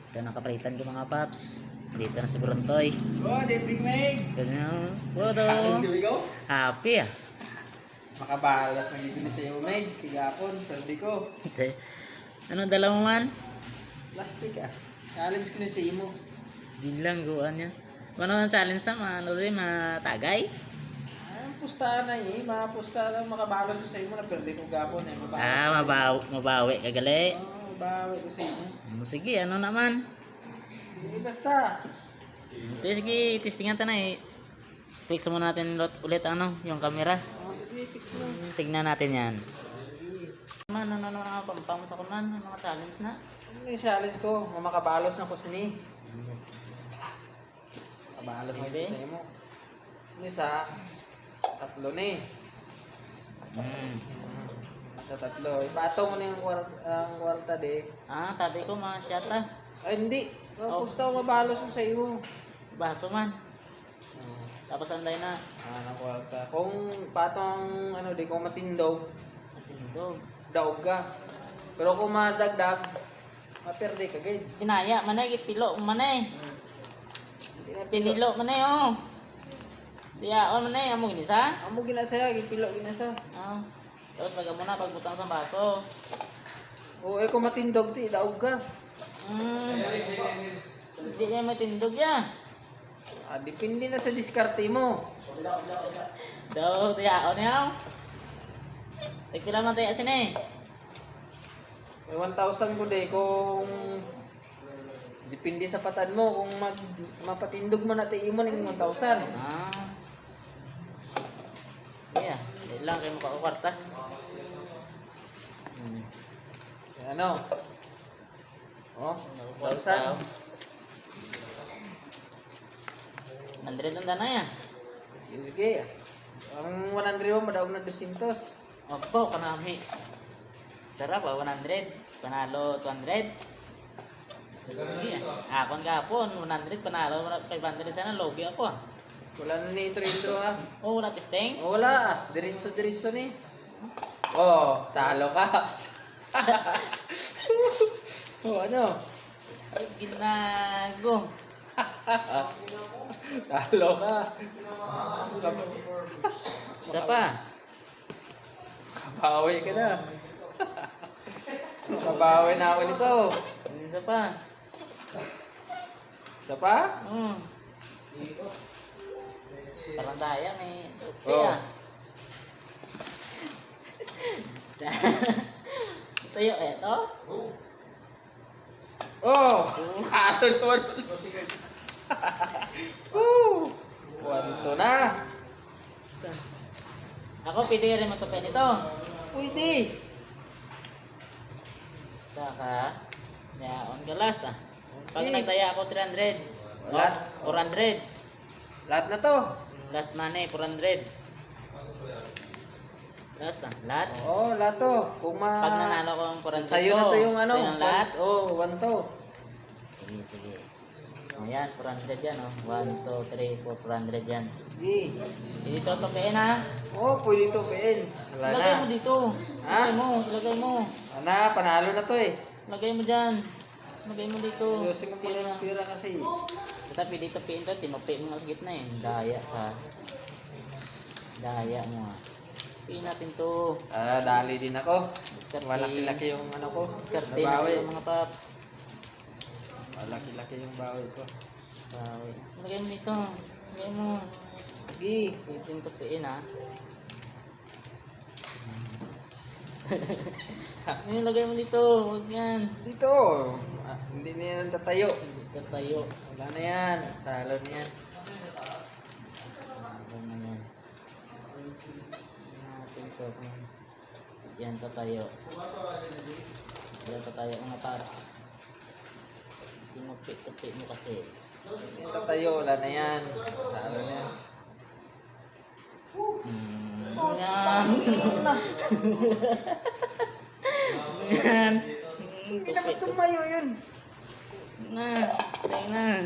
Ito nakapalitan ko mga paps. Dito na si Brontoy. Oh, Debring Meg. Ganyan. Bodo. Happy ah. Makabalas ng bibili sa iyo, Meg. Kigapon, pwede ko. Ano dala mo man? Plastic ah. Challenge ko na sa imo. Bilang guan niya. Ano ang challenge na? Ano rin, matagay? Ang pustahan na eh. Mga pustahan makabalas ko sa imo na pwede ko gapon eh. Mabawi kagali. Mabawi ko sa imo. Sige, ano naman? Hindi basta. Sige, testingan tayo na eh. Fix muna natin ulit ano, yung camera. Sige, fix mo. Tignan natin yan. Ano pampamo sa kunan, yung mga challenge na. Ano yung challenge ko? Makabalos na ko sini. Makabalos na ko sa imo. Ano isa? Tatlo na eh. Sa tatlo. Ipato mo na yung kwarta di. Tabi ko mga shata. Ay hindi. Pusta ko mabalos mo sa iyo. Baso man. Tapos anday na. Ng kwarta. Kung patong ano di, kung matindog, daog ka. Pero kung madagdag, maperde ka gid. Dinaya manay gipilo manay. Pinilo manay oh. Diyaon manay amo ginisa. Amo ginasa, gipilo ginasa. Tapos lagyan mo na pagbutang sa baso. O kung matindog ti, daog ka. Hindi niya matindog ya. Depende na sa diskarte mo. Daw diyaon niya. Tagpila man tayo sini. May 1,000 ko de kung depende sa patan mo kung mapatindog mo na tayo mo ng 1,000. Yeah, dahil lang kayo makakakwarta. Ano? Oh, 1,000. 100 lang dana ya. Sige. Ang 100 mo madaog na 200. Opo, kanami. Sarap 100. Panalo 200. Sige. Akon gapon 100 panalo 500 sana lobby ako. Wala na ni intro ha. Wala testing. Wala. Diretso ni. Talo ka. Ano? Ay, ginago. Talo ka. Isa pa. Kabawi ka na. Kabawi na ako nito. Isa pa. Isa pa? Parang daya may kaya. Tayo eto. Kato naman. Wanto na. Ako pwede rin matupin ito. Pwede. Saka, on ka last Pag nagtaya ako 300. Lahat? 400. Lahat na to. Last money, 400. Last lahat? Lahat to. Pag nanalo ko ng 400 sa'yo na to yung ano. Sa'yo ng lahat? 1 to. Sige. Ayan, 400 yan 1, 2, 3, 4, 400 yan. Sige. Hindi to topiin ha. Pwede to PN. Wala na. Lagay mo dito. Ilagay mo. Panalo na to eh. Lagay mo dyan. Lagay mo dito. Ayusin mo muna yung pira kasi. Basta pwede topiin to, tinupi mo nga sa gitna eh. Daya ka. Daya mo ha. Piin natin to. Dali din ako. Diskarte. Malaki-laki yung ano ko. Diskarte Nabawi. na mga paps. Malaki-laki yung bawi ko. Bawi. Lagay mo dito. Lagay mo. Sige. Dito yung tupiin ha. Lagay mo dito. Huwag yan. Dito. Hindi na yan tatayo. Dito tayo. Wala na yan. Talo na yan. Yan tatayo. Yan tatayo mga paps. Tinupi mo kasi. Yung tatayo. Wala na yan. Talo na yan. Yan. Yan. Hindi naman tumayo yun. Na. Tayo na.